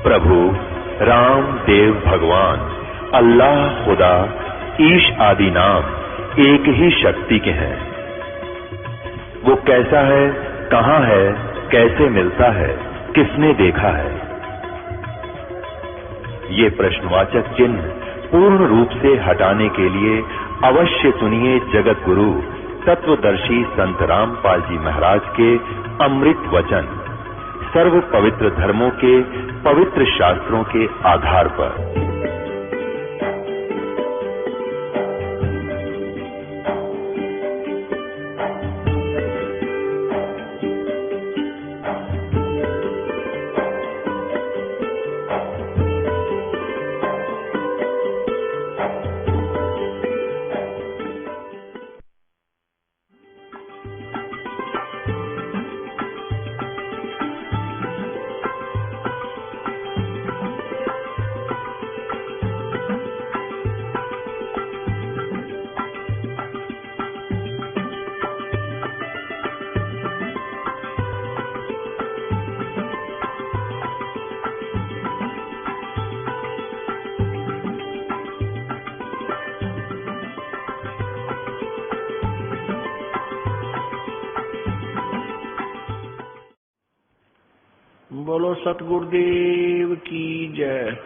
प्रभु राम देव भगवान अल्लाह खुदा ईश आदि नाम एक ही शक्ति के हैं। वो कैसा है, कहां है, कैसे मिलता है, किसने देखा है? ये प्रश्नवाचक चिन्ह पूर्ण रूप से हटाने के लिए अवश्य सुनिए जगत गुरु तत्वदर्शी संत रामपाल जी महाराज के अमृत वचन, सर्व पवित्र धर्मों के पवित्र शास्त्रों के आधार पर। बोलो सतगुरुदेव की जय।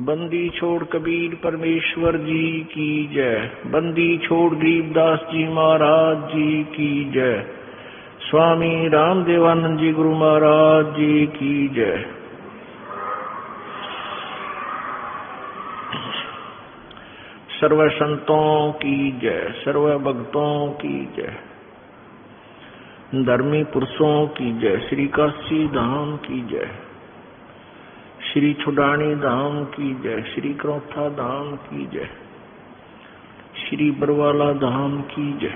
बंदी छोड़ कबीर परमेश्वर जी की जय। बंदी छोड़ गरीबदास जी महाराज जी की जय। स्वामी रामदेवानंद जी गुरु महाराज जी की जय। सर्व संतों की जय, सर्व भक्तों की जय, धर्मी पुरुषों की जय। श्री काशी धाम की जय, श्री छुडानी धाम की जय, श्री क्रोथा धाम की जय, श्री बरवाला धाम की जय।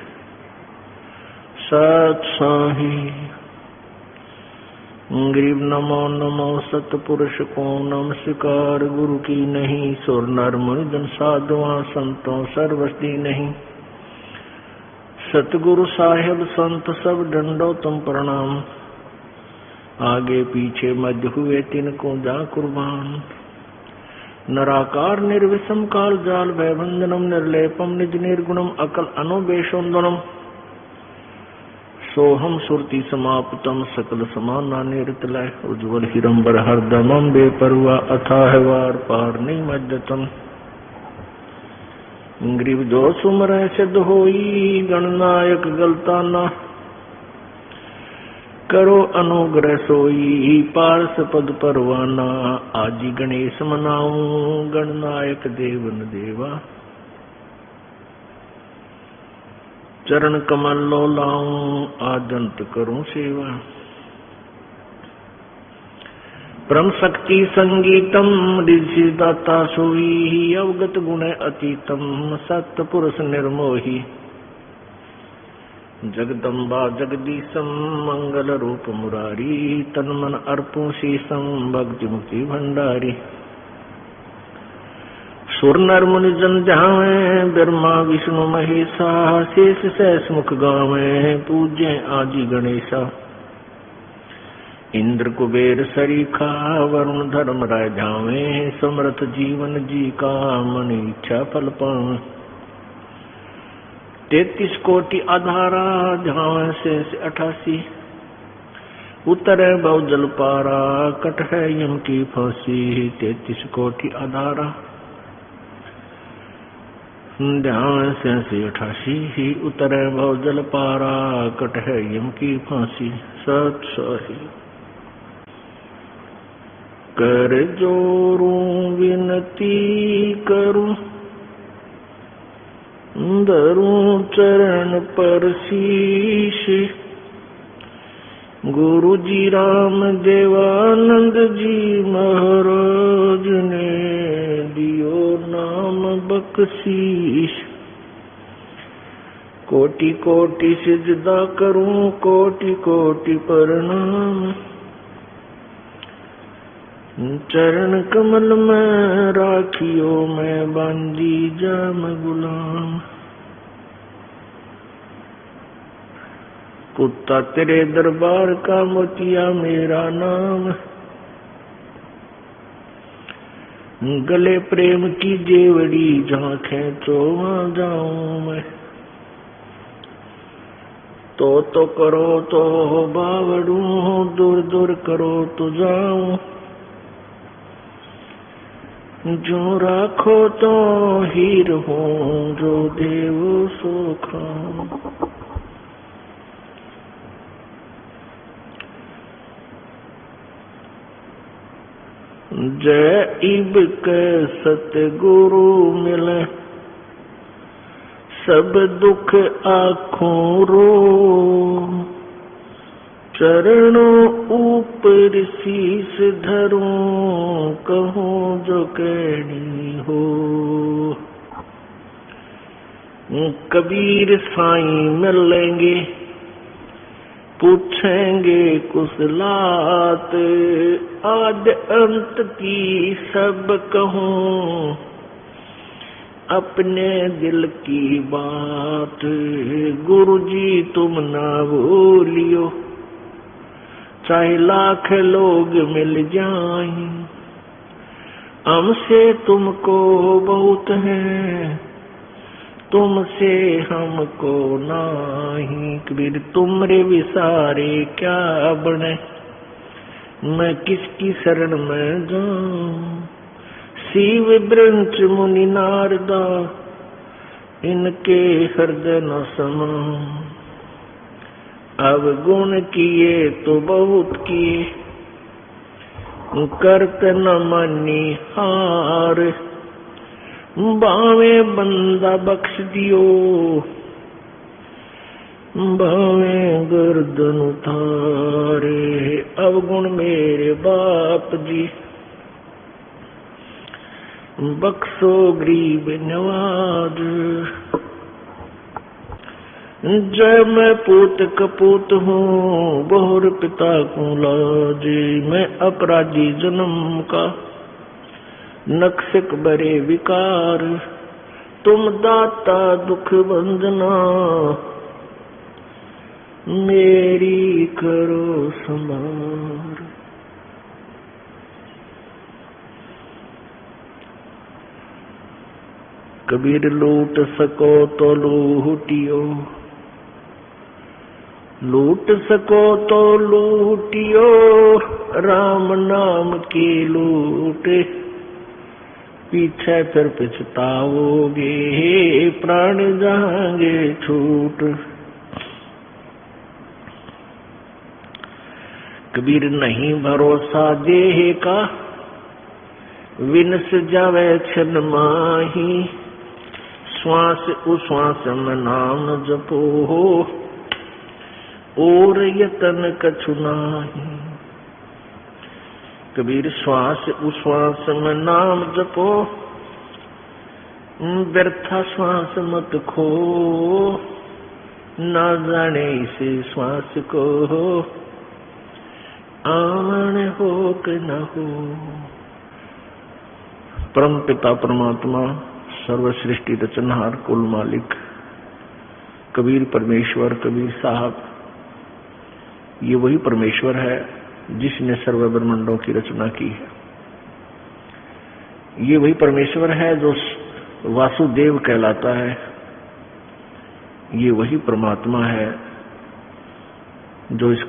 सत साही गरीब नमो नमो सतपुरुष को नमस्कार। गुरु की नहीं सुर नर मुनि जन साधुआ संतों सर्वस्ती नहीं। सतगुरु साहिब संत सब डंडो तुम प्रणाम। आगे पीछे मध्य हुए तिनको जा कुर्बान। नराकार निर्विषम काल जाल भयभंजनम निर्लेपम निज निर्गुणम अकल अनुबेशोन्दनम। सोहम सुरति समाप्तम सकल समाना निरतलय। उज्ज्वल हिरंबर हरदमम बेपरुआ अथाह वार पार निमज्जतम। ग्रीव जो सुमर सिद्ध होई गणनायक गलताना। करो अनुग्रह सोई पारस पद परवाना। आजी गणेश मनाऊं गणनायक देवन देवा। चरण कमल लो लाऊं आदंत करूं सेवा। परम शक्ति संगीतम ऋषि दाता सोई। अवगत गुण अतीतम सत्य पुरुष निर्मोही। जगदम्बा जगदीशम मंगल रूप मुरारी। तन मन अर्पो शीशम भक्ति मुक्ति भंडारी। सुर नर मुनि जन जावे ब्रह्मा विष्णु महेशा। शेष सहस मुख गावे पूज्य आदि गणेशा। इंद्र कुबेर सरीखा वरुण धर्म राय जावे। समर्थ जीवन जी का मन इच्छा फल पावे। 33 कोटि आधारा झावे शेष 88। उतरे बहु जल पारा कट है यम की फांसी। 33 कोटि आधारा ध्यान से 88। उतरे बहु जल पारा कट है यम की फांसी। सत सही कर जोरूं विनती करूं। धरूं चरण पर शीश। गुरु जी राम देवानंद जी महाराज ने दियो नाम बख्शीश। कोटि कोटि सिजदा करूं कोटि कोटि प्रणाम। चरण कमल में राखियो मैं बांधी जाम गुलाम। कुत्ता तेरे दरबार का मोतिया मेरा नाम। गले प्रेम की जेवड़ी जहाँ खेचो वहाँ जाऊं मैं। तो करो तो बावड़ू, दूर दूर करो तो जाऊं। जो राखो तो हीर हूँ, जो देवो सो खाऊं। जय इब के सतगुरु मिले, सब दुख आँखों रो। चरणों ऊपर शीस धरूं, कहूँ जो कहनी हो। कबीर साईं मिलेंगे, पूछेंगे कुशलात। आद अंत की सब कहूँ, अपने दिल की बात। गुरुजी तुम ना भूलियो, चाहे लाख लोग मिल जाएं। हमसे तुमको बहुत है, तुमसे हमको नाही। कबीर तुमरे विसारे क्या बने, मैं किसकी शरण में जाऊं। शिव ब्रंच मुनि नारदा, इनके हृदय न समाऊं। अब गुण किए तो बहुत किए, करत न मानी हार। बावे बंदा बख्श दियो, बावे गर्दन उतारे। अवगुण मेरे बाप जी, बख्शो गरीब नवाज। जय मैं पूत कपूत हूँ, बहुर पिता को लाजे। मैं अपराधी जन्म का, नक्सिक बरे विकार। तुम दाता दुख बंदना, मेरी करो संभार। कबीर लूट सको तो लूटियो, लूट सको तो लूटियो। राम नाम की लूट, पीछे फिर पछताओगे। प्राण जाएंगे छूट। कबीर नहीं भरोसा देह का, विनस जावे छन माही। श्वास उश्वास में नाम जपो हो, और यतन कछु नाही। कबीर श्वास उश्वास में नाम जपो, व्यर्था श्वास मत खो। ना जाने इसे श्वास को, आन हो कि न हो। परम पिता परमात्मा, सर्व सृष्टि रचनहार, कुल मालिक कबीर परमेश्वर, कबीर साहब, ये वही परमेश्वर है जिसने सर्व ब्रह्मांडों की रचना की है। ये वही परमेश्वर है जो वासुदेव कहलाता है। ये वही परमात्मा है जो इस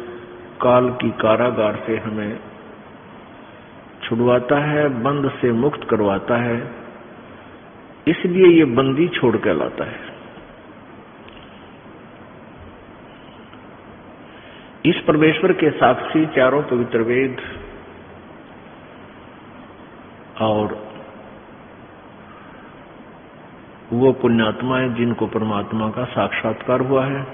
काल की कारागार से हमें छुड़वाता है, बंद से मुक्त करवाता है। इसलिए ये बंदी छोड़ कहलाता है। इस परमेश्वर के साक्षी चारों पवित्र वेद और वो पुण्यात्माएं जिनको परमात्मा का साक्षात्कार हुआ है,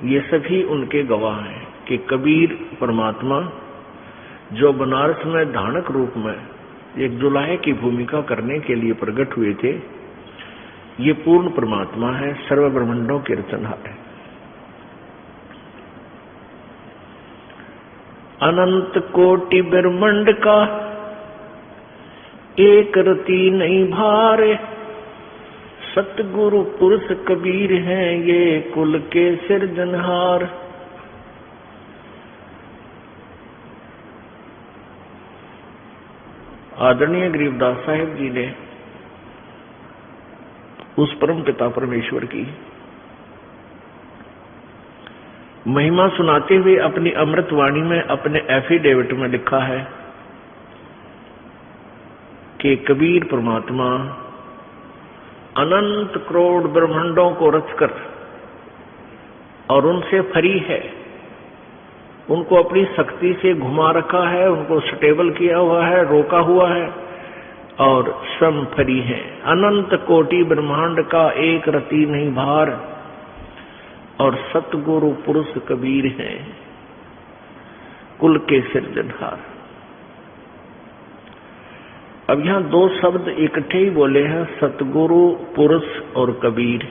ये सभी उनके गवाह हैं कि कबीर परमात्मा जो बनारस में धानक रूप में एक जुलाहे की भूमिका करने के लिए प्रकट हुए थे, ये पूर्ण परमात्मा है, सर्व ब्रह्मांडों के रचनहार है। अनंत कोटि ब्रह्मांड का एक रति नहीं भारे। सतगुरु पुरुष कबीर हैं ये कुल के सिरजनहार। आदरणीय गरीबदास साहिब जी ने उस परम पिता परमेश्वर की महिमा सुनाते हुए अपनी अमृत वाणी में अपने एफिडेविट में लिखा है कि कबीर परमात्मा अनंत करोड़ ब्रह्मांडों को रचकर और उनसे फ्री है, उनको अपनी शक्ति से घुमा रखा है, उनको स्टेबल किया हुआ है, रोका हुआ है और स्वयं फ्री है। अनंत कोटि ब्रह्मांड का एक रति नहीं भार और सतगुरु पुरुष कबीर हैं, कुल के सिरजनहार। अब यहां दो शब्द इकट्ठे ही बोले हैं, सतगुरु पुरुष और कबीर।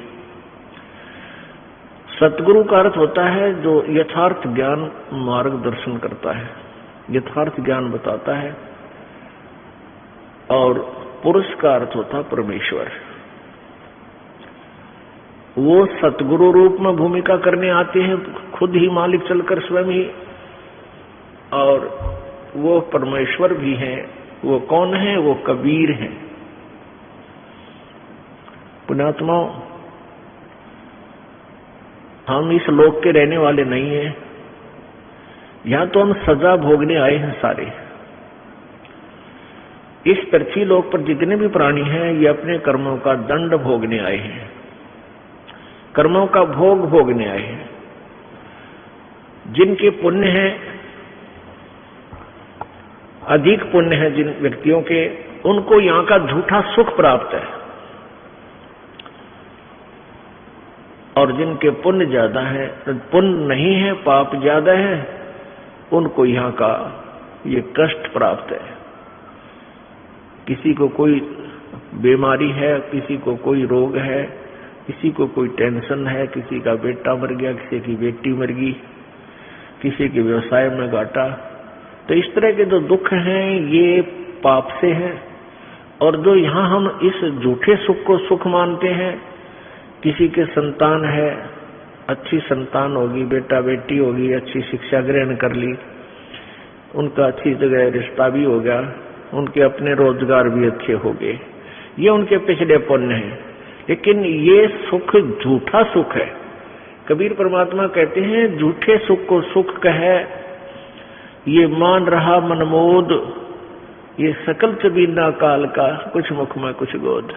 सतगुरु का अर्थ होता है जो यथार्थ ज्ञान मार्गदर्शन करता है, यथार्थ ज्ञान बताता है, और पुरुष का अर्थ होता है परमेश्वर। वो सतगुरु रूप में भूमिका करने आते हैं, खुद ही मालिक चलकर स्वयं ही, और वो परमेश्वर भी हैं। वो कौन है? वो कबीर हैं। पुण्यात्माओं, हम इस लोक के रहने वाले नहीं हैं, यहां तो हम सजा भोगने आए हैं सारे। इस पृथ्वी लोक पर जितने भी प्राणी हैं ये अपने कर्मों का दंड भोगने आए हैं, कर्मों का भोग भोगने आए हैं। जिनके पुण्य हैं, अधिक पुण्य है जिन व्यक्तियों के, उनको यहां का झूठा सुख प्राप्त है, और जिनके पुण्य ज्यादा है, पुण्य नहीं है, पाप ज्यादा है, उनको यहां का ये कष्ट प्राप्त है। किसी को कोई बीमारी है, किसी को कोई रोग है, किसी को कोई टेंशन है, किसी का बेटा मर गया, किसी की बेटी मर गई, किसी के व्यवसाय में घाटा। तो इस तरह के जो दुख हैं ये पाप से हैं। और जो यहाँ हम इस झूठे सुख को सुख मानते हैं, किसी के संतान है, अच्छी संतान होगी, बेटा बेटी होगी, अच्छी शिक्षा ग्रहण कर ली, उनका अच्छी जगह रिश्ता भी हो गया, उनके अपने रोजगार भी अच्छे हो गए, ये उनके पिछले पुण्य हैं। लेकिन ये सुख झूठा सुख है। कबीर परमात्मा कहते हैं झूठे सुख को सुख कहे, ये मान रहा मनमोद, ये सकल चबीना काल का, कुछ मुख में कुछ गोद।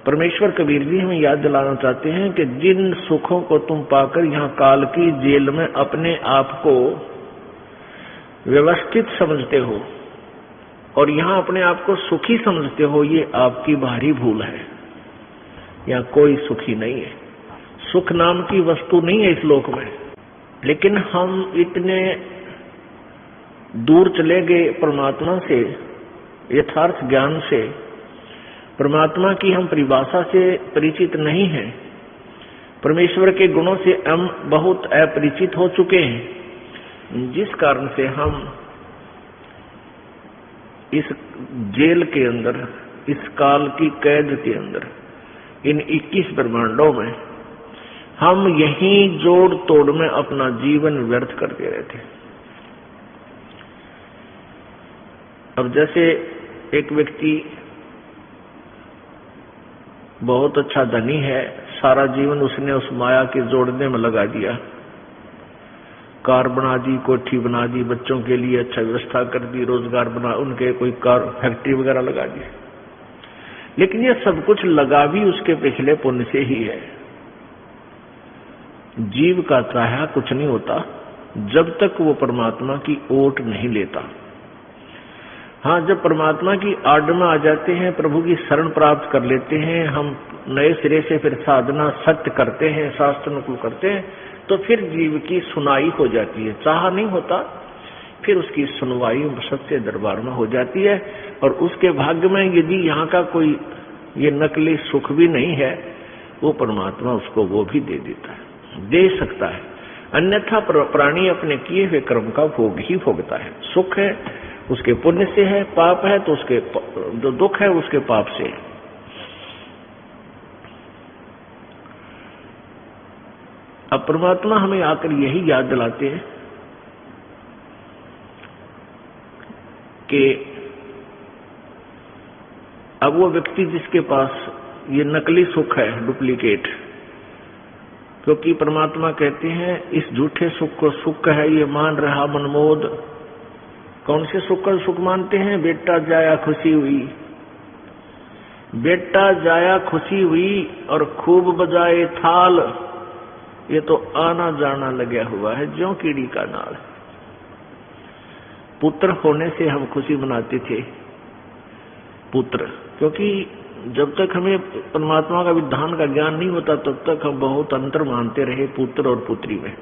परमेश्वर कबीर जी हमें याद दिलाना चाहते हैं कि जिन सुखों को तुम पाकर यहाँ काल की जेल में अपने आप को व्यवस्थित समझते हो और यहाँ अपने आप को सुखी समझते हो, ये आपकी भारी भूल है। यहाँ कोई सुखी नहीं है, सुख नाम की वस्तु नहीं है इस लोक में। लेकिन हम इतने दूर चले गए परमात्मा से, यथार्थ ज्ञान से, परमात्मा की हम परिभाषा से परिचित नहीं हैं, परमेश्वर के गुणों से हम बहुत अपरिचित हो चुके हैं, जिस कारण से हम इस जेल के अंदर, इस काल की कैद के अंदर, इन 21 ब्रह्मांडों में हम यहीं जोड़ तोड़ में अपना जीवन व्यर्थ करते रहते हैं। अब जैसे एक व्यक्ति बहुत अच्छा धनी है, सारा जीवन उसने उस माया के जोड़ने में लगा दिया, कार बना दी, कोठी बना दी, बच्चों के लिए अच्छा व्यवस्था कर दी, रोजगार बना, उनके कोई कार फैक्ट्री वगैरह लगा दी। लेकिन ये सब कुछ लगा भी उसके पिछले पुण्य से ही है। जीव का चाहा कुछ नहीं होता जब तक वो परमात्मा की ओट नहीं लेता। हाँ, जब परमात्मा की आड़ में आ जाते हैं, प्रभु की शरण प्राप्त कर लेते हैं, हम नए सिरे से फिर साधना सत्य करते हैं, शास्त्र अनुकूल करते हैं, तो फिर जीव की सुनाई हो जाती है। चाह नहीं होता, फिर उसकी सुनवाई सच्चे दरबार में हो जाती है। और उसके भाग्य में यदि यहाँ का कोई ये नकली सुख भी नहीं है, वो परमात्मा उसको वो भी दे देता है, दे सकता है। अन्यथा प्राणी अपने किए हुए कर्म का भोग ही भोगता है। सुख है उसके पुण्य से है, पाप है तो उसके जो दुख है उसके पाप से है। अब परमात्मा हमें आकर यही याद दिलाते हैं कि अब वो व्यक्ति जिसके पास ये नकली सुख है, डुप्लीकेट, क्योंकि परमात्मा कहते हैं इस झूठे सुख को सुख है ये मान रहा मनमोद। कौन से सुख का सुख मानते हैं? बेटा जाया खुशी हुई, बेटा जाया खुशी हुई और खूब बजाए थाल, ये तो आना जाना लगा हुआ है ज्यों कीड़ी का नाल। पुत्र होने से हम खुशी मनाते थे, पुत्र, क्योंकि जब तक हमें परमात्मा का विधान का ज्ञान नहीं होता तब तक हम बहुत अंतर मानते रहे पुत्र और पुत्री में।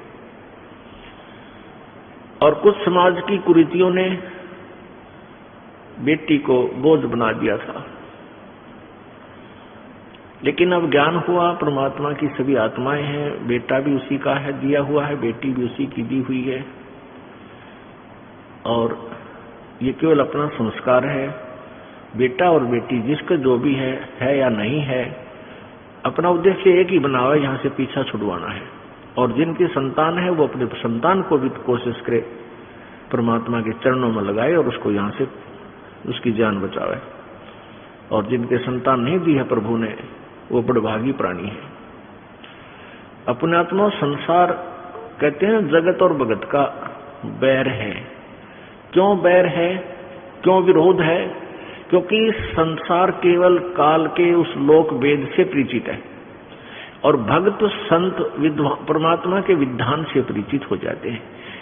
और कुछ समाज की कुरीतियों ने बेटी को बोझ बना दिया था, लेकिन अब ज्ञान हुआ परमात्मा की सभी आत्माएं हैं, बेटा भी उसी का है दिया हुआ है, बेटी भी उसी की दी हुई है, और ये केवल अपना संस्कार है। बेटा और बेटी जिसका जो भी है या नहीं है, अपना उद्देश्य एक ही बना हुआ है, यहाँ से पीछा छुड़वाना है। और जिनकी संतान है वो अपने संतान को भी कोशिश करे परमात्मा के चरणों में लगाए और उसको यहाँ से उसकी जान बचावे। और जिनके संतान नहीं दी है प्रभु ने, वो बड़भागी प्राणी है। अपने आत्मा संसार कहते हैं जगत और भगत का बैर है। क्यों बैर है, क्यों विरोध है? क्योंकि संसार केवल काल के उस लोक वेद से परिचित है और भक्त संत परमात्मा के विधान से परिचित हो जाते हैं।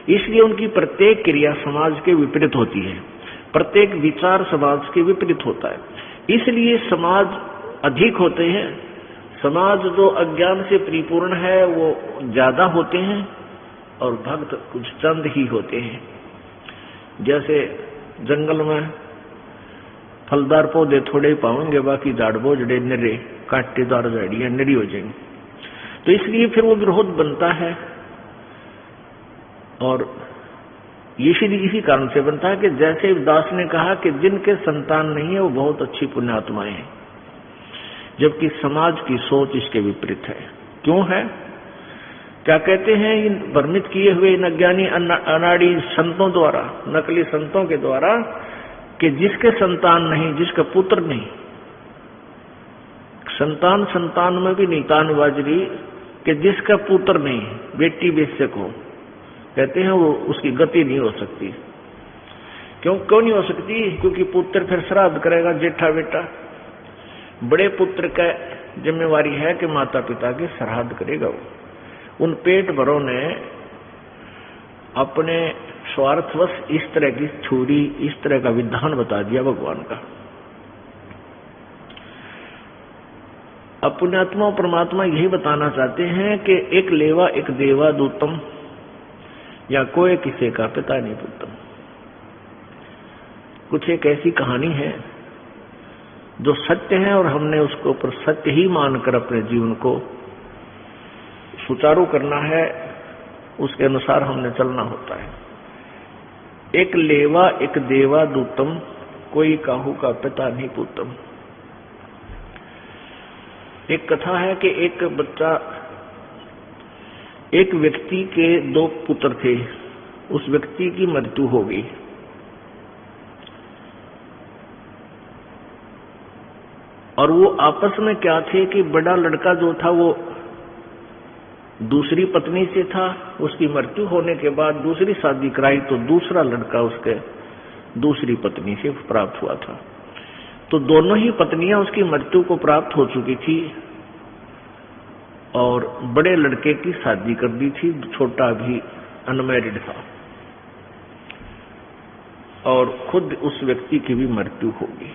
इसलिए उनकी प्रत्येक क्रिया समाज के विपरीत होती है, प्रत्येक विचार समाज के विपरीत होता है। इसलिए समाज अधिक होते हैं, समाज जो अज्ञान से परिपूर्ण है वो ज्यादा होते हैं और भक्त कुछ चंद ही होते हैं। जैसे जंगल में फलदार पौधे थोड़े ही पाएंगे, बाकी झाड़ बोझड़े निरे कांटेदार झाड़ियां निरी हो जाएंगी। तो इसलिए फिर वो विरोध बनता है, और इसी कारण से बनता है कि जैसे दास ने कहा कि जिनके संतान नहीं है वो बहुत अच्छी पुण्यात्माएं हैं, जबकि समाज की सोच इसके विपरीत है। क्यों है? क्या कहते हैं इन भ्रमित किए हुए इन अज्ञानी अनाड़ी संतों द्वारा, नकली संतों के द्वारा, कि जिसके संतान नहीं, जिसका पुत्र नहीं, संतान में भी नहीं तान बाजरी, कि जिसका पुत्र नहीं, बेटी बेशक हो, कहते हैं वो उसकी गति नहीं हो सकती। क्यों नहीं हो सकती? क्योंकि पुत्र फिर श्राद्ध करेगा, जेठा बेटा। बड़े पुत्र का जिम्मेवारी है कि माता पिता के श्राद्ध करेगा वो। उन पेट भरों ने अपने स्वार्थवश इस तरह की छुरी, इस तरह का विधान बता दिया भगवान का। पुण्यात्मा परमात्मा यही बताना चाहते हैं कि एक लेवा एक देवा दूतम, या कोई किसी का पिता नहीं पुत्रम। कुछ एक ऐसी कहानी है जो सत्य है और हमने उसको ऊपर सत्य ही मानकर अपने जीवन को सुचारू करना है, उसके अनुसार हमने चलना होता है। एक लेवा एक देवा दूतम, कोई काहू का पिता नहीं पुत्रम। एक कथा है कि एक व्यक्ति के 2 पुत्र थे, उस व्यक्ति की मृत्यु हो गई। और वो आपस में क्या थे कि बड़ा लड़का जो था वो दूसरी पत्नी से था, उसकी मृत्यु होने के बाद दूसरी शादी कराई तो दूसरा लड़का उसके दूसरी पत्नी से प्राप्त हुआ था। तो दोनों ही पत्नियां उसकी मृत्यु को प्राप्त हो चुकी थी और बड़े लड़के की शादी कर दी थी, छोटा भी अनमैरिड था, और खुद उस व्यक्ति की भी मृत्यु हो गई।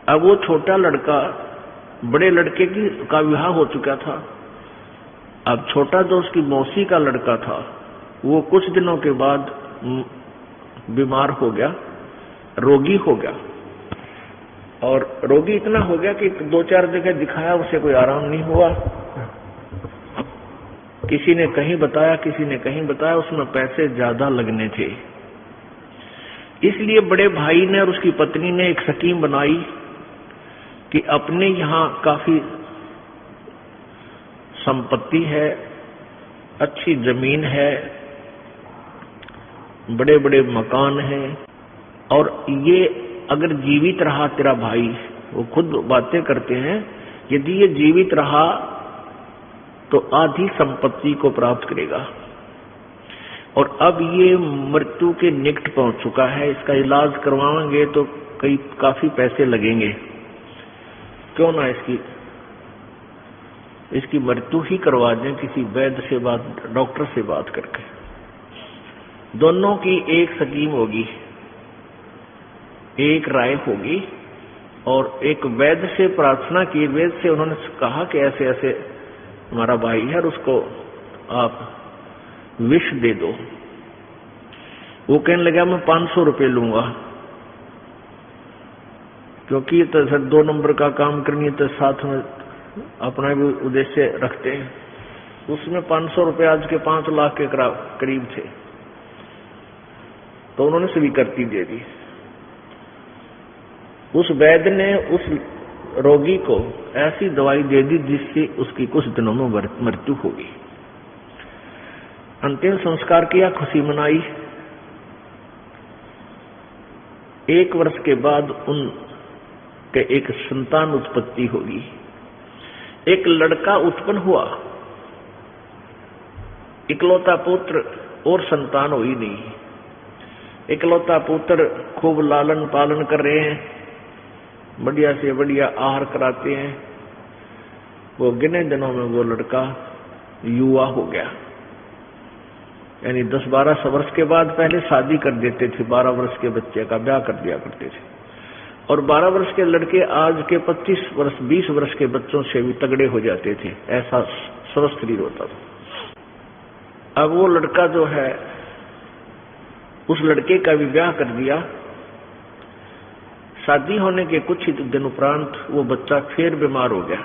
अब वो छोटा लड़का बड़े लड़के का विवाह हो चुका था। अब छोटा जो उसकी मौसी का लड़का था वो कुछ दिनों के बाद बीमार हो गया, रोगी हो गया, और रोगी इतना हो गया कि 2-4 जगह दिखाया, उसे कोई आराम नहीं हुआ। किसी ने कहीं बताया, किसी ने कहीं बताया, उसमें पैसे ज्यादा लगने थे। इसलिए बड़े भाई ने और उसकी पत्नी ने एक स्कीम बनाई कि अपने यहाँ काफी संपत्ति है, अच्छी जमीन है, बड़े बड़े मकान हैं, और ये अगर जीवित रहा तेरा भाई, वो खुद बातें करते हैं, यदि ये जीवित रहा तो आधी संपत्ति को प्राप्त करेगा, और अब ये मृत्यु के निकट पहुंच चुका है, इसका इलाज करवाएंगे तो काफी पैसे लगेंगे, क्यों ना इसकी मृत्यु ही करवा दें किसी वैद्य से डॉक्टर से बात करके। दोनों की एक स्कीम होगी, एक राय होगी, और एक वैद्य से प्रार्थना की, वैद्य से उन्होंने कहा कि ऐसे ऐसे हमारा भाई है और उसको आप विष दे दो। वो कहने लगा मैं 500 रुपये लूंगा, क्योंकि तो सर 2 नंबर का काम करनी है तो साथ में अपना भी उद्देश्य रखते हैं। उसमें 500 रुपये आज के 5 लाख के करीब थे, तो उन्होंने स्वीकृति दे दी। उस वैद्य ने उस रोगी को ऐसी दवाई दे दी जिससे उसकी कुछ दिनों में मृत्यु होगी। अंतिम संस्कार किया, खुशी मनाई। 1 वर्ष के बाद उनके एक संतान उत्पत्ति होगी, एक लड़का उत्पन्न हुआ, इकलौता पुत्र, और संतान हुई नहीं। इकलौता पुत्र खूब लालन पालन कर रहे हैं, बढ़िया से बढ़िया आहार कराते हैं। वो गिने दिनों में वो लड़का युवा हो गया, यानी 10-12 वर्ष के बाद पहले शादी कर देते थे, 12 वर्ष के बच्चे का ब्याह कर दिया करते थे, और 12 वर्ष के लड़के आज के 25 वर्ष 20 वर्ष के बच्चों से भी तगड़े हो जाते थे, ऐसा स्वस्थ शरीर होता था। अब वो लड़का जो है, उस लड़के का भी ब्याह कर दिया। शादी होने के कुछ ही दिन उपरांत वो बच्चा फिर बीमार हो गया,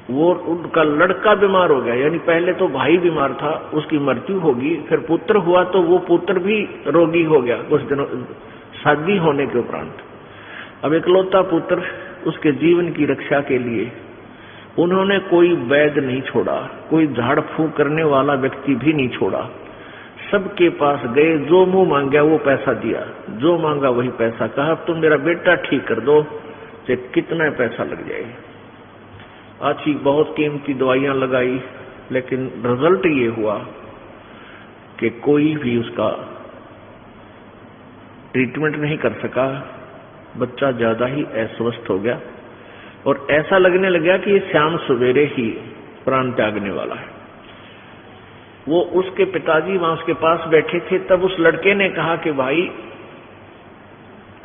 वो उनका लड़का बीमार हो गया, यानी पहले तो भाई बीमार था, उसकी मृत्यु होगी, फिर पुत्र हुआ तो वो पुत्र भी रोगी हो गया कुछ दिनों शादी होने के उपरांत। अब इकलौता पुत्र, उसके जीवन की रक्षा के लिए उन्होंने कोई वैद्य नहीं छोड़ा, कोई झाड़ फूंक करने वाला व्यक्ति भी नहीं छोड़ा, सबके पास गए, जो मुंह मांगा वो पैसा दिया, जो मांगा वही पैसा। कहा तुम मेरा बेटा ठीक कर दो, चाहे कितना पैसा लग जाए। अच्छी बहुत कीमती दवाइयां लगाई, लेकिन रिजल्ट ये हुआ कि कोई भी उसका ट्रीटमेंट नहीं कर सका। बच्चा ज्यादा ही अस्वस्थ हो गया, और ऐसा लगने लगा कि ये शाम सवेरे ही प्राण त्यागने वाला है। वो उसके पिताजी वहां उसके पास बैठे थे, तब उस लड़के ने कहा कि भाई,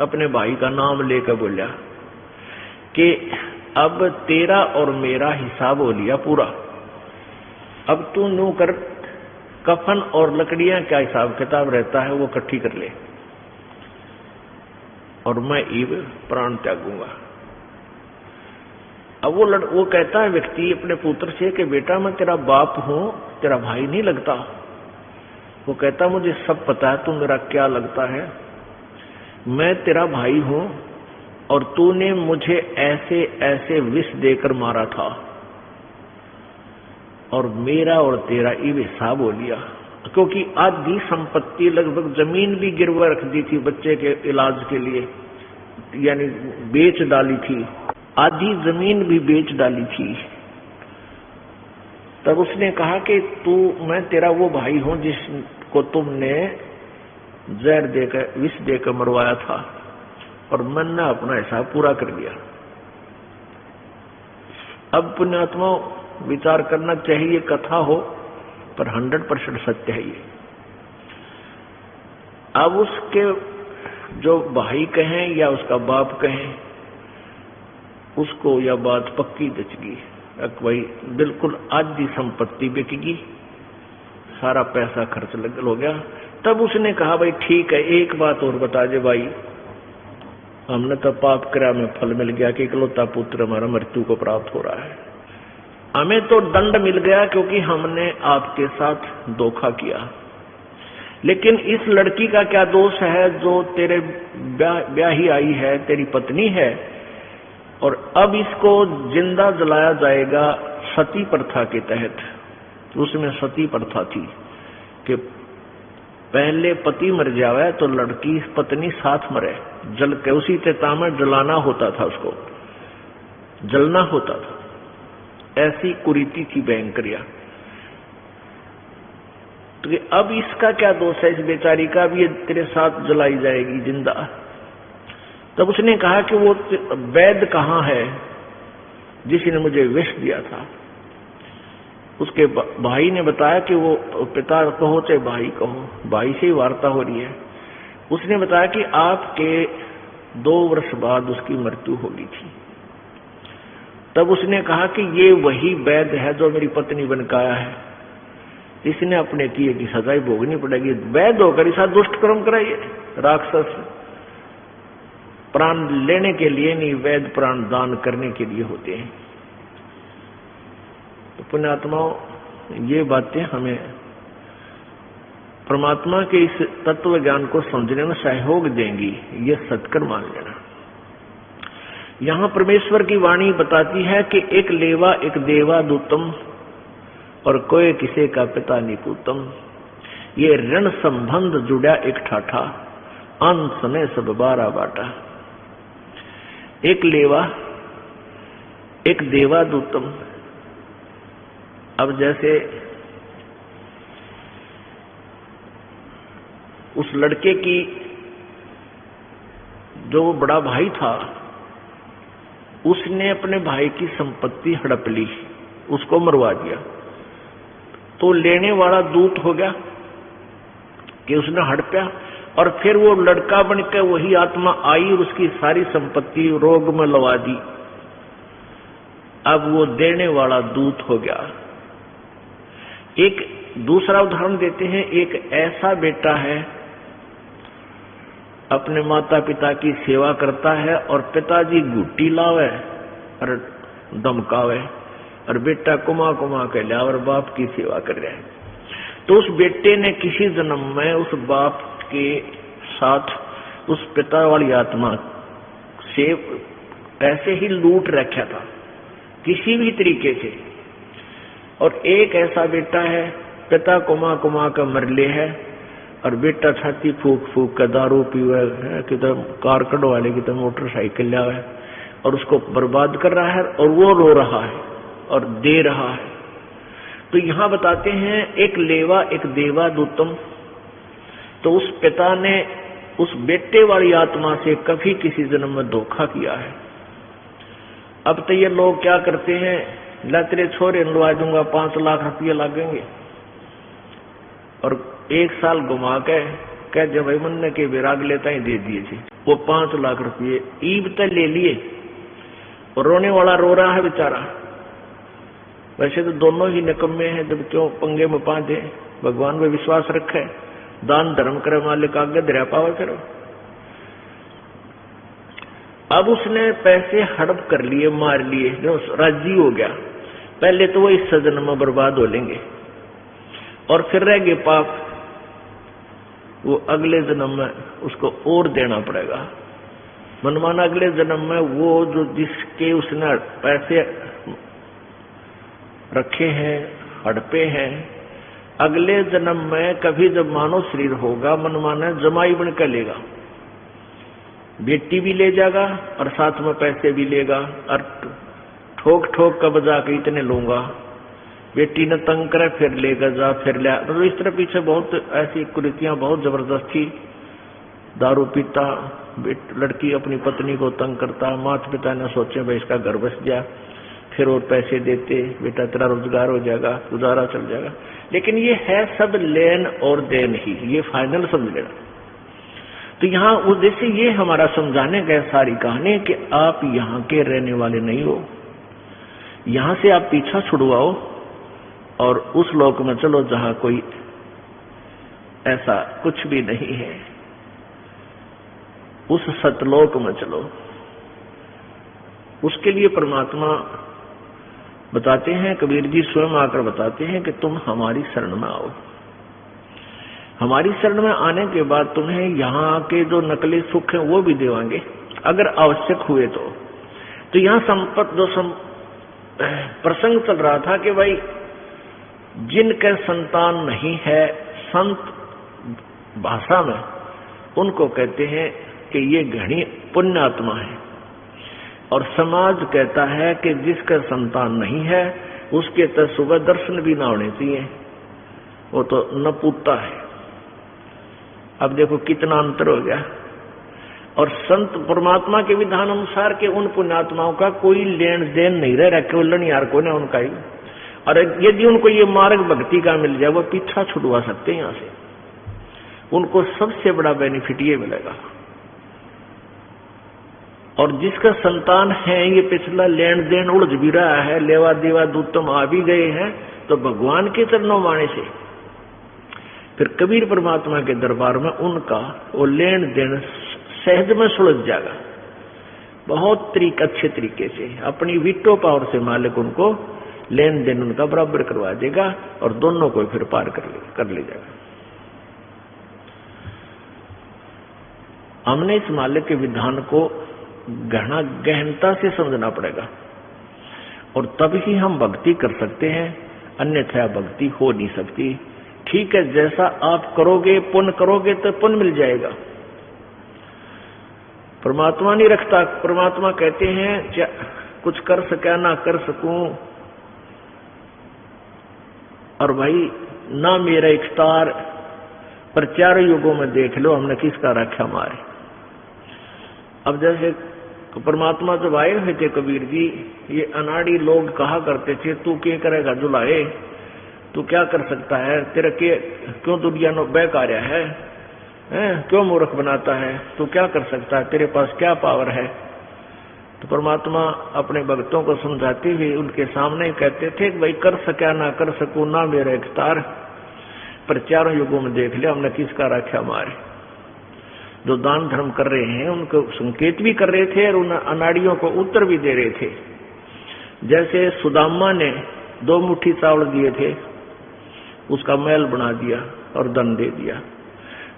अपने भाई का नाम लेकर बोला कि अब तेरा और मेरा हिसाब हो लिया पूरा, अब तू नो कर, कफन और लकड़ियां क्या हिसाब किताब रहता है वो इकट्ठी कर ले, और मैं इब प्राण त्यागूंगा। अब वो कहता है व्यक्ति अपने पुत्र से कि बेटा मैं तेरा बाप हूं, तेरा भाई नहीं लगता। वो कहता मुझे सब पता है, तू मेरा क्या लगता है, मैं तेरा भाई हूं, और तूने मुझे ऐसे ऐसे विष देकर मारा था, और मेरा और तेरा ये हिसाब हो लिया, क्योंकि आधी संपत्ति लगभग जमीन भी गिरवा रख दी थी बच्चे के इलाज के लिए, यानी बेच डाली थी, आधी जमीन भी बेच डाली थी। तब उसने कहा कि मैं तेरा वो भाई हूं जिसको तुमने जहर देकर, विष देकर मरवाया था, और मैंने अपना हिसाब पूरा कर लिया। अब पुण्यात्मा विचार करना चाहिए, कथा हो पर 100% सत्य है ये। अब उसके जो भाई कहें या उसका बाप कहें, उसको यह बात पक्की जच गई, भाई बिल्कुल आधी संपत्ति बिकेगी, सारा पैसा खर्च हो गया। तब उसने कहा भाई ठीक है, एक बात और बता दे भाई, हमने तो पाप करा में फल मिल गया कि इकलौता पुत्र हमारा मृत्यु को प्राप्त हो रहा है, हमें तो दंड मिल गया क्योंकि हमने आपके साथ धोखा किया। लेकिन इस लड़की का क्या दोष है जो तेरे ब्याही आई है, तेरी पत्नी है, और अब इसको जिंदा जलाया जाएगा सती प्रथा के तहत। उसमें सती प्रथा थी कि पहले पति मर जावे तो लड़की पत्नी साथ मरे, जल के उसी तेता में जलाना होता था, उसको जलना होता था। ऐसी कुरीति थी भयंकरिया। तो अब इसका क्या दोष है इस बेचारी का, अब ये तेरे साथ जलाई जाएगी जिंदा। तब उसने कहा कि वो वैद्य कहाँ है जिसने मुझे विष दिया था। उसके भाई ने बताया कि वो पिता कहो चाहे भाई कहो, भाई से ही वार्ता हो रही है। उसने बताया कि आपके 2 वर्ष बाद उसकी मृत्यु हो गई थी। तब उसने कहा कि ये वही वैद्य है जो मेरी पत्नी बनकर आया है, इसने अपने किए की सजाई भोगनी पड़ेगी। वैद्य होकर ऐसा दुष्ट कर्म कराइए। राक्षस प्राण लेने के लिए नहीं, वैद्य प्राण दान करने के लिए होते हैं। तो पुण्यात्माओं, ये बातें हमें परमात्मा के इस तत्व ज्ञान को समझने में सहयोग देंगी, ये सत्कर मान लेना। यहां परमेश्वर की वाणी बताती है कि एक लेवा एक देवा दूतम और कोई किसी का पिता निकुतम। ये ऋण संबंध जुड़ा एक ठाठा, अंत समय सब 12 बाटा। एक लेवा एक देवा दूतम। अब जैसे उस लड़के की जो बड़ा भाई था, उसने अपने भाई की संपत्ति हड़प ली, उसको मरवा दिया। तो लेने वाला दूत हो गया कि उसने हड़पया, और फिर वो लड़का बनकर वही आत्मा आई और उसकी सारी संपत्ति रोग में लगा दी। अब वो देने वाला दूत हो गया। एक दूसरा उदाहरण देते हैं। एक ऐसा बेटा है, अपने माता पिता की सेवा करता है और पिताजी गुट्टी लावे और धमकावे और बेटा कुमा कुमा के लिया और बाप की सेवा कर रहा है। तो उस बेटे ने किसी जन्म में उस बाप के साथ उस पिता वाली आत्मा से ऐसे ही लूट रखा था किसी भी तरीके से। और एक ऐसा बेटा है, पिता कुमा कुमा का मरले है और बेटा छाती फूक फूक का दारू पीवे, किधर कार कढ़वा ले, किधर मोटरसाइकिल लावे और उसको बर्बाद कर रहा है, और वो रो रहा है और दे रहा है। तो यहां बताते हैं एक लेवा एक देवा दूतम। तो उस पिता ने उस बेटे वाली आत्मा से कभी किसी जन्म में धोखा किया है। अब तो ये लोग क्या करते हैं, ला तेरे छोरे लुआ दूंगा, 5 लाख रुपये लगेंगे, और 1 साल घुमा के कह जब भाई मन के विराग लेता ही दे दिए थे। वो 5 लाख रुपये ईब तक ले लिए और रोने वाला रो रहा है बेचारा। वैसे तो दोनों ही निकम्मे हैं, जब क्यों पंगे में बांधे। भगवान में विश्वास रखे, दान धर्म करे, मालिक आगे दरिया पावा करो। अब उसने पैसे हड़प कर लिए, मार लिए, जो राजी हो गया। पहले तो वो इस जन्म में बर्बाद हो लेंगे और फिर रह गए पाप, वो अगले जन्म में उसको और देना पड़ेगा। मनमाना अगले जन्म में वो जो जिसके उसने पैसे रखे हैं, हड़पे हैं, अगले जन्म में कभी जब मानव शरीर होगा, मनमाना जमाई बनकर लेगा। बेटी भी ले जाएगा और साथ में पैसे भी लेगा और ठोक ठोक का बजा के इतने लूंगा। बेटी ने तंग करे फिर लेकर जा, फिर ले। तो इस तरह पीछे बहुत ऐसी कुरीतियां बहुत जबरदस्त थी। दारू पीता, लड़की अपनी पत्नी को तंग करता, माता पिता ने सोचे भाई इसका घर बस गया, फिर और पैसे देते, बेटा तेरा रोजगार हो जाएगा, गुजारा चल जाएगा। लेकिन ये है सब लेन और देन ही, ये फाइनल समझ लेना। तो यहाँ उद्देश्य ये हमारा समझाने का सारी कहानी कि आप यहाँ के रहने वाले नहीं हो, यहाँ से आप पीछा छुड़वाओ और उस लोक में चलो जहाँ कोई ऐसा कुछ भी नहीं है, उस सतलोक में चलो। उसके लिए परमात्मा बताते हैं, कबीर जी स्वयं आकर बताते हैं कि तुम हमारी शरण में आओ। हमारी शरण में आने के बाद तुम्हें यहाँ के जो नकली सुख हैं वो भी देवांगे अगर आवश्यक हुए तो यहाँ प्रसंग चल रहा था कि भाई जिनके संतान नहीं है, संत भाषा में, उनको कहते हैं कि ये घनी पुण्यात्मा है। और समाज कहता है कि जिसका संतान नहीं है उसके तो सुबह दर्शन भी ना होने चाहिए, वो तो नपुत्ता है। अब देखो कितना अंतर हो गया। और संत परमात्मा के विधान अनुसार के उन पुण्यात्माओं का कोई लेन देन नहीं रह रहा, केवल यार को ना उनका ही। और यदि उनको ये मार्ग भक्ति का मिल जाए वो पीछा छुड़वा सकते हैं यहाँ से, उनको सबसे बड़ा बेनिफिट ये मिलेगा। और जिसका संतान है ये पिछला लेन देन उलझ भी रहा है, लेवा देवा दूतम आ भी गए हैं, तो भगवान के चरणों माने से फिर कबीर परमात्मा के दरबार में उनका वो लेन देन सहज में सुलझ जाएगा। बहुत अच्छे तरीके से अपनी वीटो पावर से मालिक उनको लेन देन उनका बराबर करवा देगा और दोनों को फिर पार कर ले जाएगा। हमने इस मालिक के विधान को गहना गहनता से समझना पड़ेगा और तब ही हम भक्ति कर सकते हैं, अन्यथा भक्ति हो नहीं सकती। ठीक है, जैसा आप करोगे पुण्य करोगे तो पुण्य मिल जाएगा। परमात्मा नहीं रखता, परमात्मा कहते हैं कुछ कर सका ना कर सकूं, और भाई ना मेरा इख्तियार, पर चारों युगों में देख लो हमने किसका रखा मारे। अब जैसे परमात्मा जब आए हुए थे कबीर जी, ये अनाड़ी लोग कहा करते थे तू क्या करेगा जुलाए, तू क्या कर सकता है, तेरा क्यों दुनिया नो बह कार्य है, क्यों मूर्ख बनाता है, तू क्या कर सकता है, तेरे पास क्या पावर है। तो परमात्मा अपने भक्तों को समझाते हुए उनके सामने कहते थे कि भाई कर सका ना कर सकूं ना मेरा इख्तियार, पर चारों युगों में देख लिया हमने किसका रखा मारे। जो दान धर्म कर रहे हैं उनको संकेत भी कर रहे थे और उन अनाड़ियों को उत्तर भी दे रहे थे। जैसे सुदामा ने 2 मुट्ठी चावल दिए थे, उसका महल बना दिया और धन दे दिया।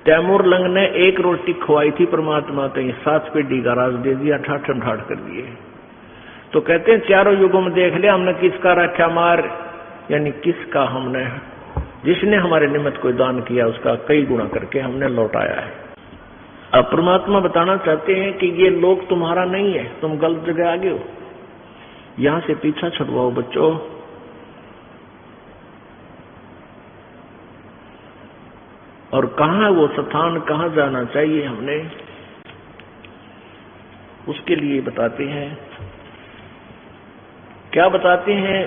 तैमूर लंग ने 1 रोटी खुआई थी परमात्मा कहीं 7 पेटी का राज दे दिया, ठाठ ठाठ कर दिए। तो कहते हैं चारों युगों में देख लिया हमने किसका रखा मार, यानी किसका हमने, जिसने हमारे निमित्त कोई दान किया उसका कई गुना करके हमने लौटाया है। अब परमात्मा बताना चाहते हैं कि ये लोग तुम्हारा नहीं है, तुम गलत जगह आगे हो, यहां से पीछा छुड़वाओ बच्चों। और कहाँ वो स्थान, कहाँ जाना चाहिए हमने, उसके लिए बताते हैं। क्या बताते हैं?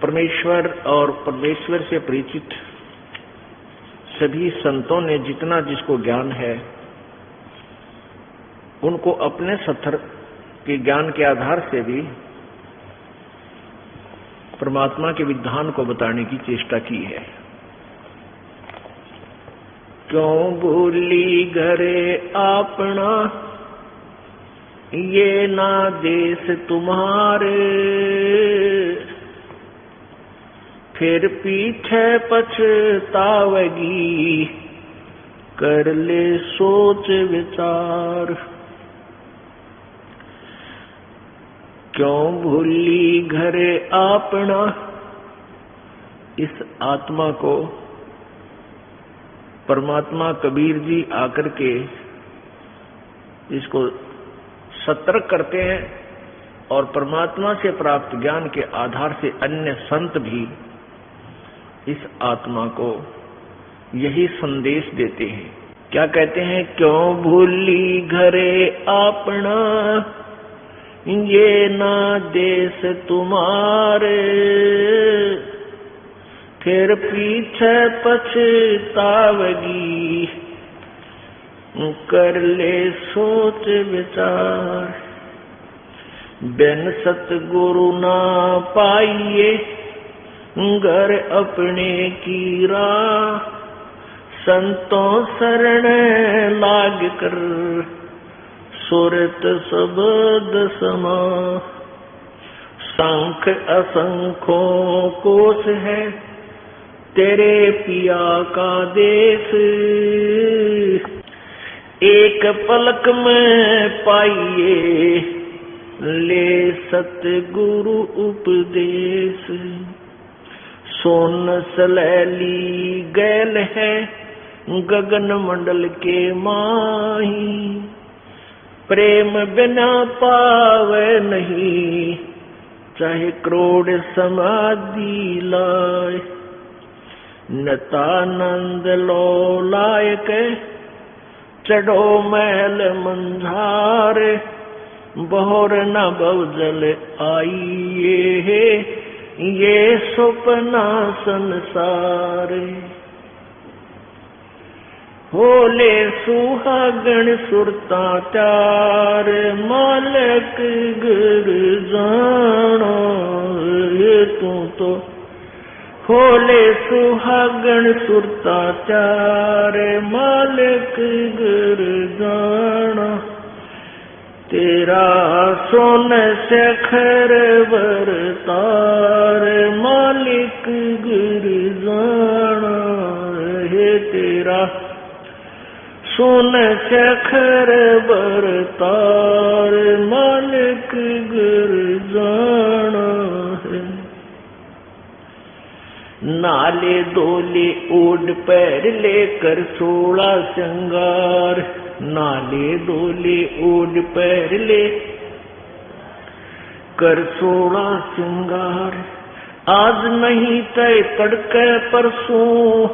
परमेश्वर और परमेश्वर से परिचित सभी संतों ने जितना जिसको ज्ञान है उनको अपने सत्तर के ज्ञान के आधार से भी परमात्मा के विधान को बताने की चेष्टा की है। क्यों भूली घरे आपना, ये ना देश तुम्हारे, फिर पीछे पछतावेगी, कर ले सोच विचार। क्यों भूली घरे आपना, इस आत्मा को परमात्मा कबीर जी आकर के इसको सतर्क करते हैं और परमात्मा से प्राप्त ज्ञान के आधार से अन्य संत भी इस आत्मा को यही संदेश देते हैं। क्या कहते हैं? क्यों भूली घरे आपना, ये ना देश तुम्हारे, फिर पीछे पछतावेगी, कर ले सोच विचार। बिन सतगुरु ना पाइए, घर अपने की राह, संतों शरण लाग कर, सुरत शब्द समा। शंख असंख्यों कोश है, तेरे पिया का देश, एक पलक में पाइए, ले सतगुरु उपदेश। सोन सलैली गैल है गगन मंडल के माही, प्रेम बिना पावे नहीं चाहे करोड़ समाधि लाए। नतानंद लो लायक चढ़ो महल मंझार, बहुर न बहुजल आइए ये सपना संसार। होले सुहागण सुरता चार, मालक गुर जाना तू तो। होले सुहागण सुरता चार, मालक गुर जाना। तेरा सोन शेखर वरतार, मालिक गुर जाना है तेरा सोन शेखर वरतार, मालिक गुर जाना है। नाले दोले ओढ़ पैर लेकर 16 श्रृंगार, नाले दोले ओढ़ पैर ले कर 16 श्रृंगार। आज नहीं तय तड़के परसों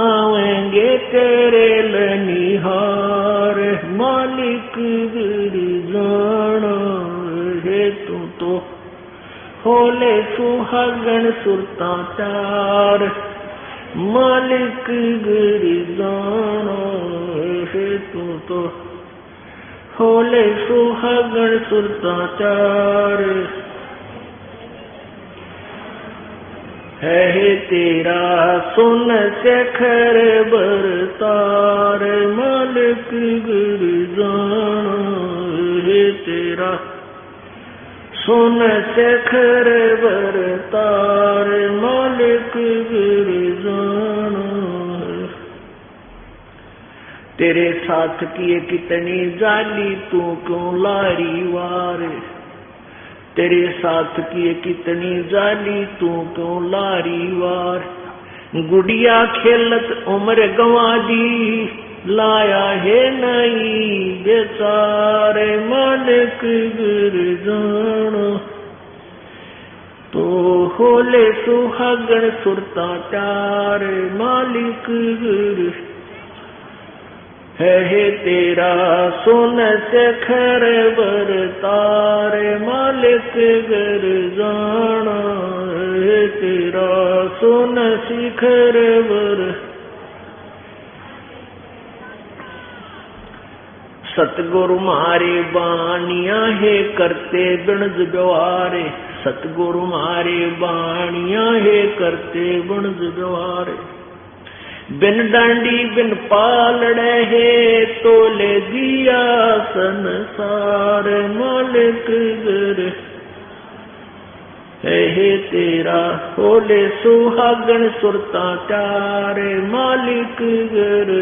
आवेंगे तेरे लनिहार, मालिक गुर जाना है तू तो। होले सुहागण सुरता चार, मालिक गुर जाना है तू तो। होले सुहागण सुरता चार है तेरा सोन शेखर वरतार, मालिक गुर जाना है तेरा सोन शेखर वरतार, मालिक गुर जाना। तेरे साथ किए कितनी जाली तू क्यों लारी वार, तेरे साथ किए कितनी जाली तू क्यों लारी वार। गुड़िया खेलत उम्र गंवा दी, लाया है नहीं बेचारे, मालिक गुर जाना। तो होले सुहागण सुरता चार, मालिक गुर है तेरा सोन शेखर वरतार, मालिक गुर जाना है तेरा सोन शिखर वर। सतगुरु मारे बानिया है करते बिणज व्यवहारे, सतगुरु मारे बानिया है करते बिणज व्यवहारे। बिन डांडी बिन पालड़े है तोले दिया संसार, मालिक गुर है तेरा। होले सुहागण सुरता चार, मालिक गुर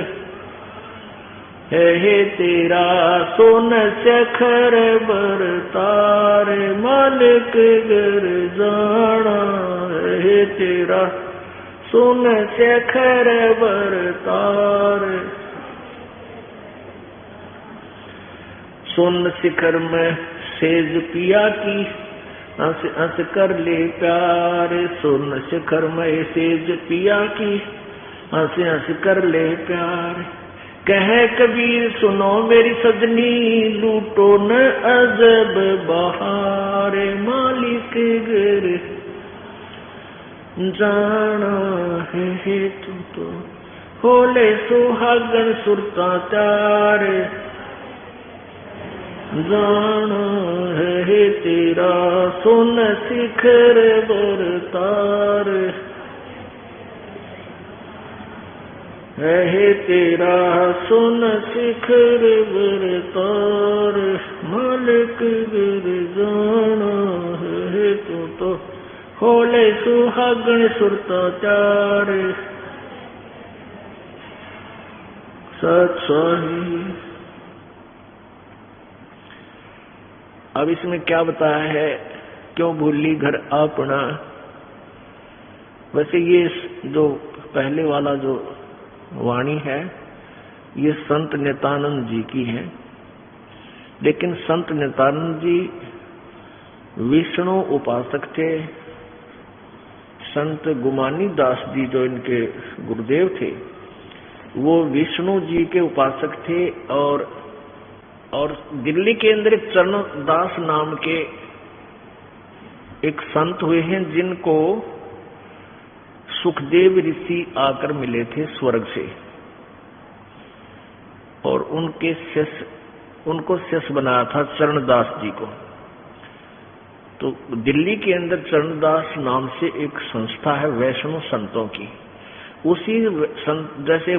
है तेरा सोन शेखर वरतार, मालिक गुर जाना है तेरा सोन शेखर वरतार। सोन शिखर में सेज पिया की हंस हंस कर ले प्यार, सोन शिखर में सेज पिया की हंस हंस कर ले प्यार। कहे कबीर सुनो मेरी सजनी लूटो न अजब बहार, मालिक गुर जाना है तू तो। होले सुहागण सुरता चार, जाना है तेरा सोन शिखर वरतार, है तेरा सोन शिखर वरतार, मालिक गुर जाना है तू तो। होले सुहागण सुरता चार, सत स्वाही। अब इसमें क्या बताया है, क्यों भूली घर अपना। वैसे ये जो पहले वाला जो वाणी है ये संत नित्यानंद जी की है, लेकिन संत नित्यानंद जी विष्णु उपासक थे। संत गुमानी दास जी जो इनके गुरुदेव थे वो विष्णु जी के उपासक थे। और दिल्ली के अंदर एक चरणदास नाम के एक संत हुए हैं जिनको सुखदेव ऋषि आकर मिले थे स्वर्ग से, और उनको शिष्य बनाया था चरणदास जी को। तो दिल्ली के अंदर चरणदास नाम से एक संस्था है वैष्णव संतों की। उसी जैसे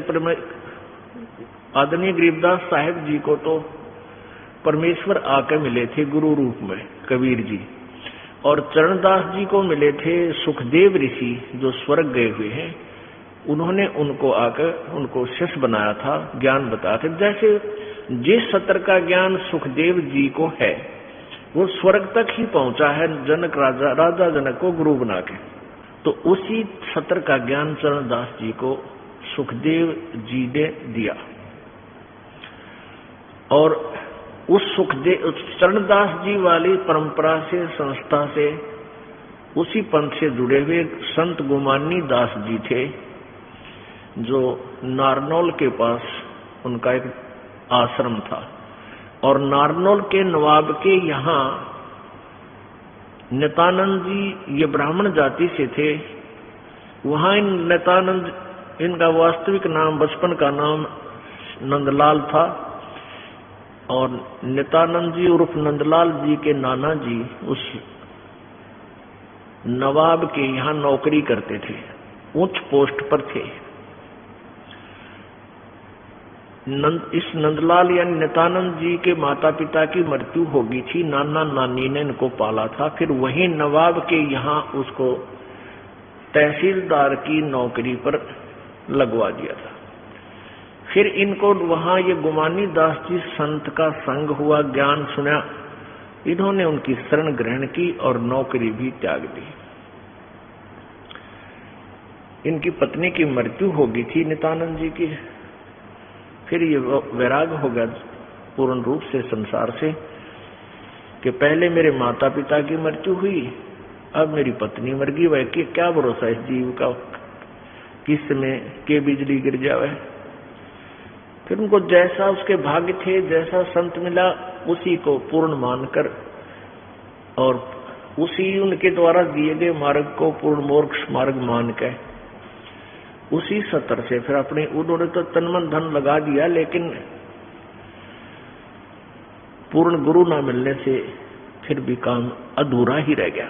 आदरणीय गरीबदास साहिब जी को तो परमेश्वर आकर मिले थे गुरु रूप में कबीर जी, और चरणदास जी को मिले थे सुखदेव ऋषि जो स्वर्ग गए हुए हैं। उन्होंने उनको आकर उनको शिष्य बनाया था, ज्ञान बताया था। जैसे जिस सत्र का ज्ञान सुखदेव जी को है वो स्वर्ग तक ही पहुंचा है, जनक राजा जनक को गुरु बना के, तो उसी सत्र का ज्ञान चरणदास जी को सुखदेव जी ने दिया। और उस चरणदास जी वाली परंपरा से, संस्था से, उसी पंथ से जुड़े हुए संत गुमानी दास जी थे जो नारनौल के पास उनका एक आश्रम था। और नारनौल के नवाब के यहाँ नित्यानंद जी ये ब्राह्मण जाति से थे। वहाँ इन नित्यानंद, इनका वास्तविक नाम, बचपन का नाम नंदलाल था, और नित्यानंद जी उर्फ नंदलाल जी के नाना जी उस नवाब के यहाँ नौकरी करते थे, उच्च पोस्ट पर थे। इस नंदलाल यानी नित्यानंद जी के माता पिता की मृत्यु हो गई थी, नाना नानी ने इनको पाला था। फिर वही नवाब के यहाँ उसको तहसीलदार की नौकरी पर लगवा दिया था। फिर इनको वहां ये गुमानी दास जी संत का संग हुआ, ज्ञान सुना, इन्होंने उनकी शरण ग्रहण की और नौकरी भी त्याग दी। इनकी पत्नी की मृत्यु हो गई थी नित्यानंद जी की। फिर ये वैराग हो गया पूर्ण रूप से संसार से कि पहले मेरे माता पिता की मृत्यु हुई, अब मेरी पत्नी मर गई, वह कि क्या भरोसा इस जीव का, किस में के बिजली गिर जावे। फिर उनको जैसा उसके भाग्य थे, जैसा संत मिला, उसी को पूर्ण मानकर और उसी उनके द्वारा दिए गए मार्ग को पूर्ण मोक्ष मार्ग मान के उसी सत्र से फिर अपने, उन्होंने तो तन मन धन लगा दिया, लेकिन पूर्ण गुरु ना मिलने से फिर भी काम अधूरा ही रह गया।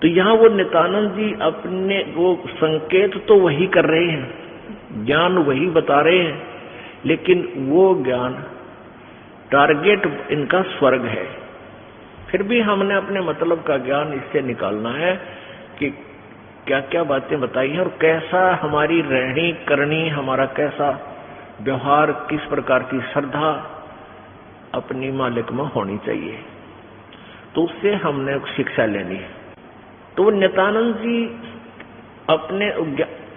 तो यहाँ वो नित्यानंद जी अपने वो संकेत तो वही कर रहे हैं, ज्ञान वही बता रहे हैं, लेकिन वो ज्ञान टारगेट इनका स्वर्ग है। फिर भी हमने अपने मतलब का ज्ञान इससे निकालना है कि क्या क्या बातें बताई हैं और कैसा हमारी रहनी करनी, हमारा कैसा व्यवहार, किस प्रकार की श्रद्धा अपनी मालिक में होनी चाहिए, तो उससे हमने शिक्षा लेनी है। तो नित्यानंद जी अपने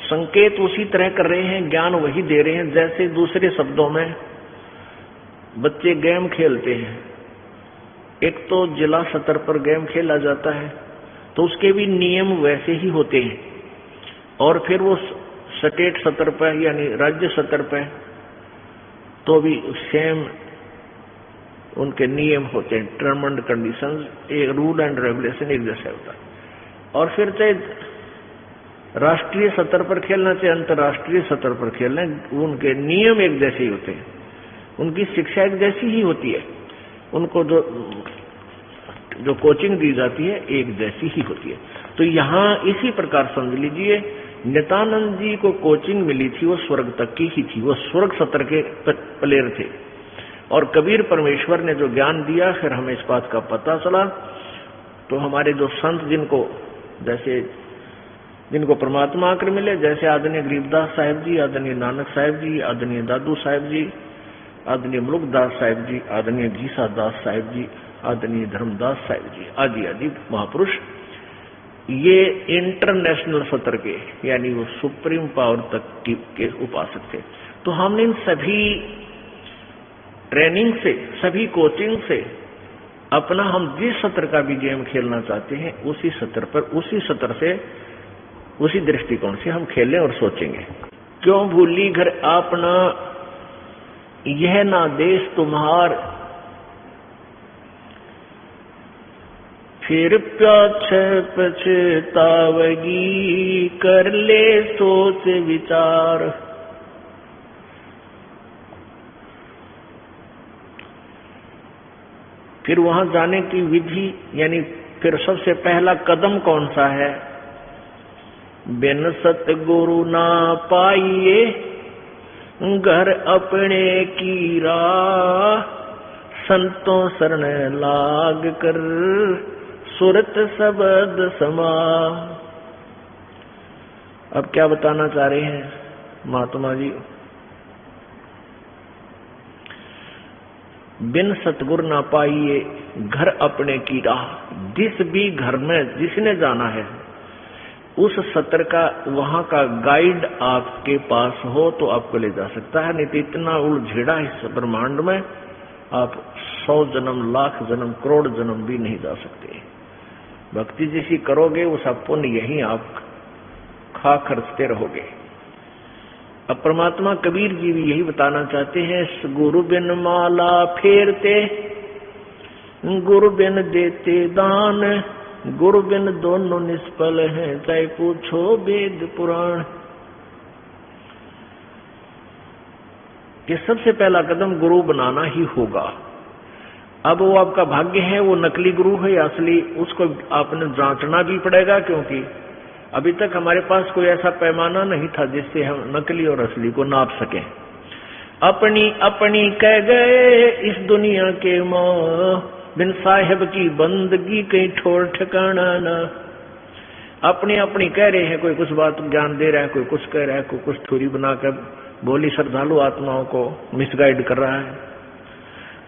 संकेत उसी तरह कर रहे हैं, ज्ञान वही दे रहे हैं। जैसे दूसरे शब्दों में बच्चे गेम खेलते हैं, एक तो जिला स्तर पर गेम खेला जाता है तो उसके भी नियम वैसे ही होते हैं, और फिर वो स्टेट स्तर पर यानी राज्य स्तर पर तो भी सेम उनके नियम होते हैं, टर्म एंड कंडीशंस, एक रूल एंड रेगुलेशन एक जैसा होता है। और फिर चाहे राष्ट्रीय स्तर पर खेलना चाहे अंतर्राष्ट्रीय स्तर पर खेलना, उनके नियम एक जैसे ही होते हैं, उनकी शिक्षा एक जैसी ही होती है, उनको जो कोचिंग दी जाती है एक जैसी ही होती है। तो यहाँ इसी प्रकार समझ लीजिए, नित्यानंद जी को कोचिंग मिली थी वो स्वर्ग तक की ही थी, वो स्वर्ग सत्र के प्लेयर थे। और कबीर परमेश्वर ने जो ज्ञान दिया, फिर हमें इस बात का पता चला। तो हमारे जो संत जिनको परमात्मा आकर मिले, जैसे आदरणीय गरीबदास साहिब जी, आदरणीय नानक साहिब जी, आदरणीय दादू साहिब जी, आदरणीय मुलुकदास साहिब जी, आदरणीय घीसा दास साहिब जी, आदरणीय धर्मदास साहिब जी, आदि आदि महापुरुष, ये इंटरनेशनल सत्र के यानी वो सुप्रीम पावर तक के उपासक थे। तो हमने इन सभी ट्रेनिंग से, सभी कोचिंग से अपना, हम जिस सत्र का भी गेम खेलना चाहते हैं उसी सत्र पर, उसी सत्र से, उसी दृष्टिकोण से हम खेलें और सोचेंगे। क्यों भूली घर अपना, यह ना देश तुम्हार, फिर पाछे पछतावगी, कर ले सोच विचार। फिर वहां जाने की विधि, यानी फिर सबसे पहला कदम कौन सा है? बिन सतगुरु ना पाइए घर अपने की राह, संतों शरण लाग कर सुरत शब्द समा। अब क्या बताना चाह रहे हैं महात्मा जी? बिन सतगुरु ना पाइए घर अपने की राह। जिस भी घर में जिसने जाना है उस सत्र का, वहां का गाइड आपके पास हो तो आपको ले जा सकता है, नहीं तो इतना उलझेड़ा इस ब्रह्मांड में आप 100 जन्म, लाख जन्म, करोड़ जन्म भी नहीं जा सकते। भक्ति जैसी करोगे वो सब पुण्य यही आप खा खर्चते रहोगे। अब परमात्मा कबीर जी भी यही बताना चाहते हैं, गुरु बिन माला फेरते, गुरु बिन देते दान, गुरु बिन दोनों निष्फल हैं, चाहे पूछो वेद पुराण। कि सबसे पहला कदम गुरु बनाना ही होगा। अब वो आपका भाग्य है, वो नकली गुरु है या असली, उसको आपने जांचना भी पड़ेगा, क्योंकि अभी तक हमारे पास कोई ऐसा पैमाना नहीं था जिससे हम नकली और असली को नाप सकें। अपनी अपनी कह गए इस दुनिया के मां, बिन साहिब की बंदगी कहीं ठोर ठिकाना ना। अपनी अपनी कह रहे हैं, कोई कुछ बात ज्ञान दे रहा है, कोई कुछ कह रहा है, कोई कुछ थोड़ी बनाकर बोली श्रद्धालु आत्माओं को मिसगाइड कर रहा है,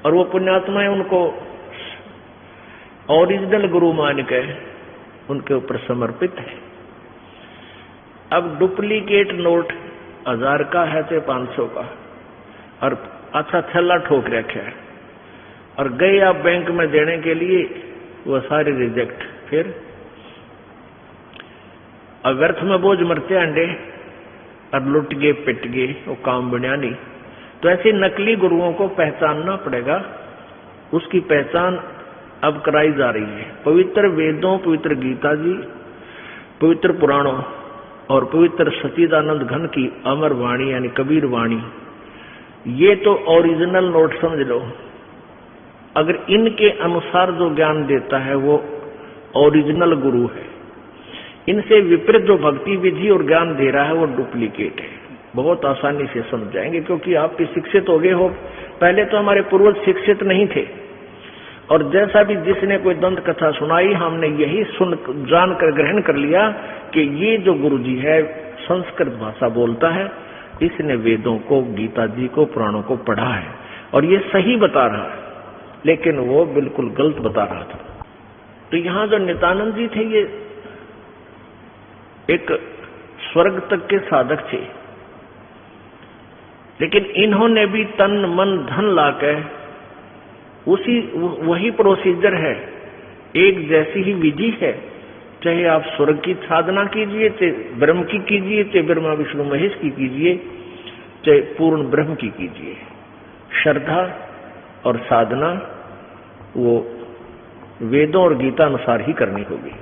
और वो पुण्यात्माएं उनको ओरिजिनल गुरु मान के उनके ऊपर समर्पित है। अब डुप्लीकेट नोट 1000 का है तो 500 का, और अच्छा थैला ठोक रखा है, और गए आप बैंक में देने के लिए, वो सारे रिजेक्ट। फिर व्यर्थ में बोझ मरते अंडे, और लुट गए पिट गए, वो काम बनिया नहीं। तो ऐसे नकली गुरुओं को पहचानना पड़ेगा। उसकी पहचान अब कराई जा रही है पवित्र वेदों, पवित्र गीता जी, पवित्र पुराणों और पवित्र सच्चिदानंद घन की अमर वाणी यानी कबीर वाणी। ये तो ओरिजिनल नोट समझ लो। अगर इनके अनुसार जो ज्ञान देता है वो ओरिजिनल गुरु है। इनसे विपरीत जो भक्ति विधि और ज्ञान दे रहा है वो डुप्लीकेट है। बहुत आसानी से समझ जाएंगे, क्योंकि आप भी शिक्षित हो गए हो। पहले तो हमारे पूर्वज शिक्षित नहीं थे, और जैसा भी जिसने कोई दंत कथा सुनाई, हमने यही सुन जानकर ग्रहण कर लिया कि ये जो गुरु जी है संस्कृत भाषा बोलता है, इसने वेदों को, गीता जी को, पुराणों को पढ़ा है और ये सही बता रहा है, लेकिन वो बिल्कुल गलत बता रहा था। तो यहाँ जो नित्यानंद जी थे, ये एक स्वर्ग तक के साधक थे, लेकिन इन्होंने भी तन मन धन लाकर वही प्रोसीजर है, एक जैसी ही विधि है। चाहे आप स्वर्ग की साधना कीजिए, चाहे ब्रह्म की कीजिए, चाहे ब्रह्मा विष्णु महेश की कीजिए, चाहे पूर्ण ब्रह्म की कीजिए। श्रद्धा और साधना वो वेदों और गीता अनुसार ही करनी होगी।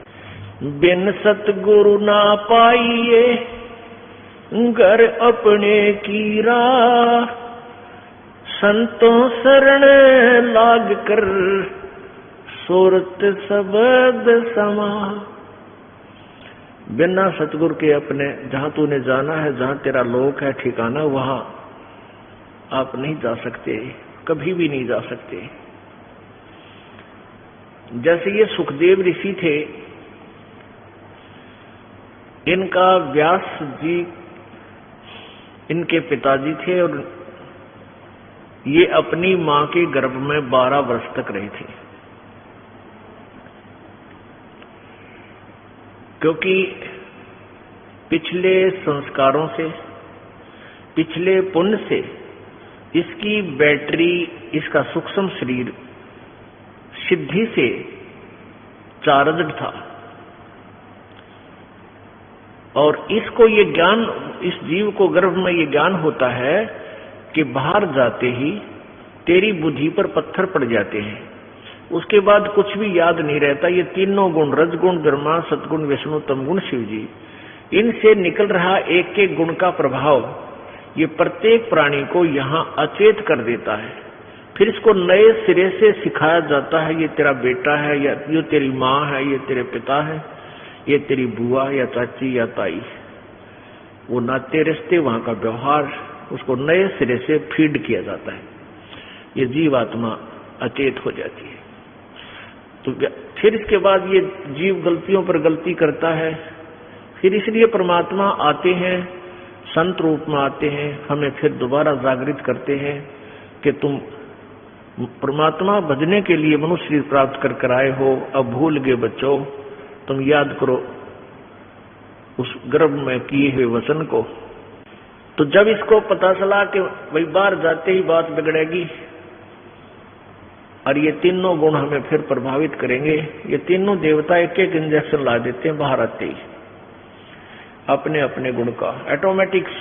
बिन सतगुरु ना पाइए घर अपने की राह, संतों शरण लाग कर सुरत शब्द समा। बिना सतगुरु के अपने, जहां तूने जाना है, जहां तेरा लोक है ठिकाना, वहां आप नहीं जा सकते, कभी भी नहीं जा सकते। जैसे ये सुखदेव ऋषि थे, इनका व्यास जी इनके पिताजी थे, और ये अपनी मां के गर्भ में 12 वर्ष तक रहे थे। क्योंकि पिछले संस्कारों से, पिछले पुण्य से इसकी बैटरी, इसका सूक्ष्म शरीर सिद्धि से चार्जड था। और इसको ये ज्ञान, इस जीव को गर्भ में ये ज्ञान होता है कि बाहर जाते ही तेरी बुद्धि पर पत्थर पड़ जाते हैं, उसके बाद कुछ भी याद नहीं रहता। ये तीनों गुण, रजगुण ब्रह्मा, सतगुण विष्णु, तमगुण शिव जी, इनसे निकल रहा एक एक गुण का प्रभाव ये प्रत्येक प्राणी को यहाँ अचेत कर देता है। फिर इसको नए सिरे से सिखाया जाता है, ये तेरा बेटा है, या ये तेरी माँ है, ये तेरे पिता है, ये तेरी बुआ या चाची या ताई। वो नाते रिश्ते, वहां का व्यवहार, उसको नए सिरे से फीड किया जाता है। ये जीवात्मा अचेत हो जाती है। तो फिर इसके बाद ये जीव गलतियों पर गलती करता है। फिर इसलिए परमात्मा आते हैं, संत रूप में आते हैं, हमें फिर दोबारा जागृत करते हैं कि तुम परमात्मा भजने के लिए मनुष्य शरीर प्राप्त कर आए हो, अब भूल गए बच्चों, तुम याद करो उस गर्भ में किए हुए वचन को। तो जब इसको पता चला कि भाई बाहर जाते ही बात बिगड़ेगी और ये तीनों गुण हमें फिर प्रभावित करेंगे, ये तीनों देवता एक एक इंजेक्शन ला देते हैं बाहर आते ही अपने अपने गुण का, ऑटोमेटिक्स।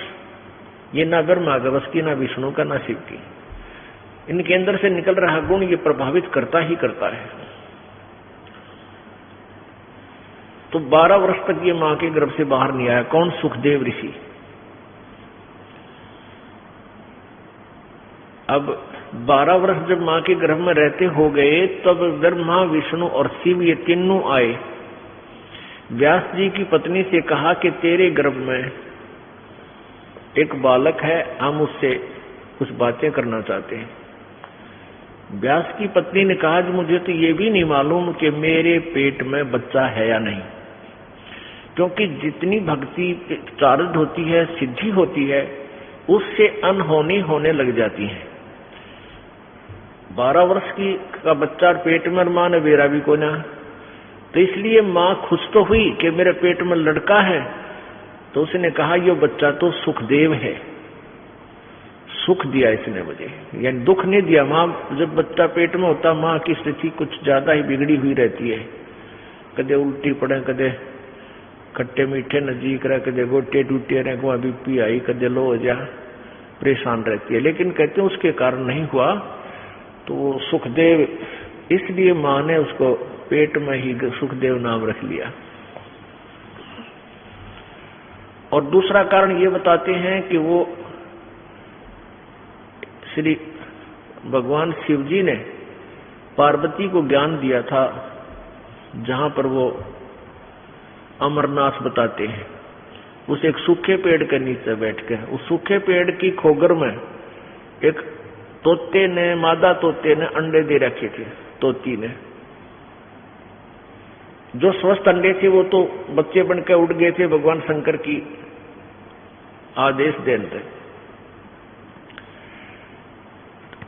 ये ना ब्रह्मा का बस की, ना विष्णु का, ना शिव की। इनके अंदर से निकल रहा गुण ये प्रभावित करता ही करता है। तो 12 वर्ष तक ये मां के गर्भ से बाहर नहीं आया। कौन? सुखदेव ऋषि। अब 12 वर्ष जब मां के गर्भ में रहते हो गए, तब ब्रह्मा, विष्णु और शिव ये तीनों आए। व्यास जी की पत्नी से कहा कि तेरे गर्भ में एक बालक है, हम उससे कुछ बातें करना चाहते हैं। व्यास की पत्नी ने कहा कि मुझे तो ये भी नहीं मालूम कि मेरे पेट में बच्चा है या नहीं, क्योंकि जितनी भक्ति चार्ज होती है, सिद्धि होती है, उससे अनहोनी होने लग जाती है। 12 वर्ष की का बच्चा पेट में, मां ने बेरा भी को ना, तो इसलिए मां खुश तो हुई कि मेरे पेट में लड़का है। तो उसने कहा ये बच्चा तो सुखदेव है, सुख दिया इसने मुझे, यानी दुख नहीं दिया। मां जब बच्चा पेट में होता, मां की स्थिति कुछ ज्यादा ही बिगड़ी हुई रहती है, कदे उल्टी पड़े, कदे खट्टे मीठे नजीक रहे, कदे गोटे टूटे रहे, को बीपी आई, कदे लो हो जा, परेशान रहती है। लेकिन कहते हैं उसके कारण नहीं हुआ, तो सुखदेव, इसलिए मां ने उसको पेट में ही सुखदेव नाम रख लिया। और दूसरा कारण ये बताते हैं कि वो श्री भगवान शिव जी ने पार्वती को ज्ञान दिया था, जहां पर वो अमरनाथ बताते हैं, उस एक सूखे पेड़ के नीचे बैठ के, उस सूखे पेड़ की खोगर में एक तोते ने, मादा तोते ने अंडे दे रखे थे। तोती ने जो स्वस्थ अंडे थे वो तो बच्चे बनकर उड़ गए थे भगवान शंकर की आदेश देने,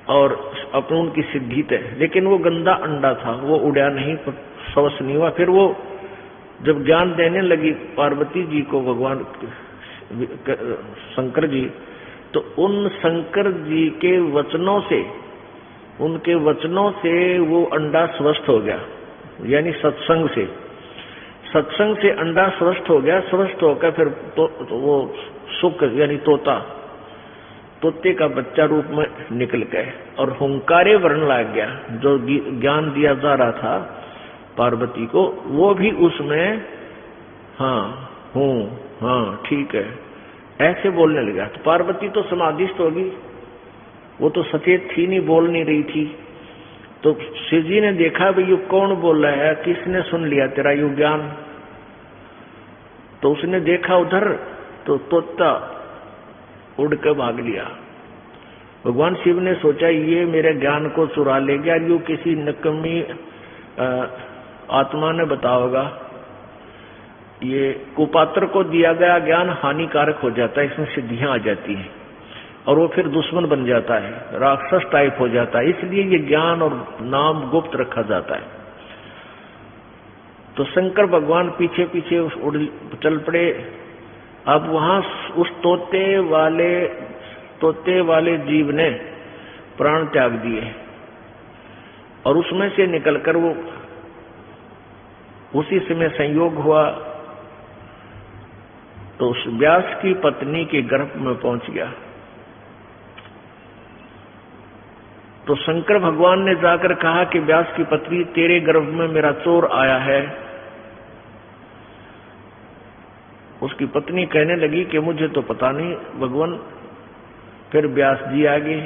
और अपनी उनकी सिद्धि थे। लेकिन वो गंदा अंडा था, वो उड़ा नहीं, स्वस्थ नहीं हुआ। फिर वो जब ज्ञान देने लगी पार्वती जी को भगवान शंकर जी, तो उन शंकर जी के वचनों से, उनके वचनों से वो अंडा स्वस्थ हो गया, यानी सत्संग से, सत्संग से अंडा स्वस्थ हो गया। स्वस्थ होकर फिर तो वो सुख यानी तोता, तोते का बच्चा रूप में निकल गए और हुंकारे वर्ण लग गया। जो ज्ञान दिया जा रहा था पार्वती को, वो भी उसमें हाँ हूँ, हाँ ठीक है, ऐसे बोलने लगा। तो पार्वती तो समाधिस्थ होगी, वो तो सचेत थी नहीं, बोल नहीं रही थी। तो शिव जी ने देखा भाई ये कौन बोल रहा है, किसने सुन लिया तेरा यू ज्ञान। तो उसने देखा उधर, तो तोता उड़ के भाग लिया। भगवान शिव ने सोचा ये मेरे ज्ञान को चुरा ले गया, यू किसी नकमी आत्मा ने बताया होगा। ये कुपात्र को दिया गया ज्ञान हानिकारक हो जाता है, इसमें सिद्धियां आ जाती हैं और वो फिर दुश्मन बन जाता है, राक्षस टाइप हो जाता है। इसलिए ये ज्ञान और नाम गुप्त रखा जाता है। तो शंकर भगवान पीछे पीछे चल पड़े। अब वहां उस तोते वाले जीव ने प्राण त्याग दिए और उसमें से निकलकर वो उसी समय संयोग हुआ तो उस व्यास की पत्नी के गर्भ में पहुंच गया। तो शंकर भगवान ने जाकर कहा कि व्यास की पत्नी, तेरे गर्भ में मेरा चोर आया है। उसकी पत्नी कहने लगी कि मुझे तो पता नहीं भगवान। फिर व्यास जी आगे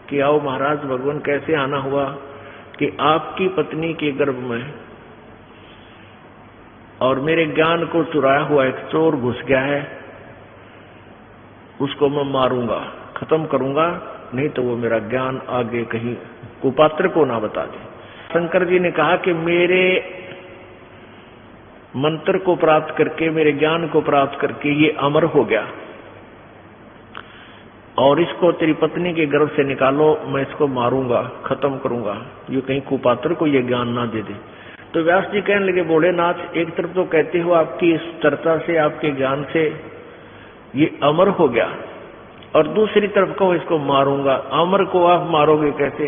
कि आओ महाराज, भगवान कैसे आना हुआ? कि आपकी पत्नी के गर्भ में और मेरे ज्ञान को चुराया हुआ एक चोर घुस गया है, उसको मैं मारूंगा, खत्म करूंगा, नहीं तो वो मेरा ज्ञान आगे कहीं कुपात्र को ना बता दे। शंकर जी ने कहा कि मेरे मंत्र को प्राप्त करके, मेरे ज्ञान को प्राप्त करके ये अमर हो गया और इसको तेरी पत्नी के गर्भ से निकालो, मैं इसको मारूंगा, खत्म करूंगा, ये कहीं कुपात्र को ये ज्ञान ना दे दे। तो व्यास जी कहने लगे, भोलेनाथ, एक तरफ तो कहते हो आपकी इस चर्चा से, आपके ज्ञान से ये अमर हो गया और दूसरी तरफ कहो इसको मारूंगा। अमर को आप मारोगे कैसे?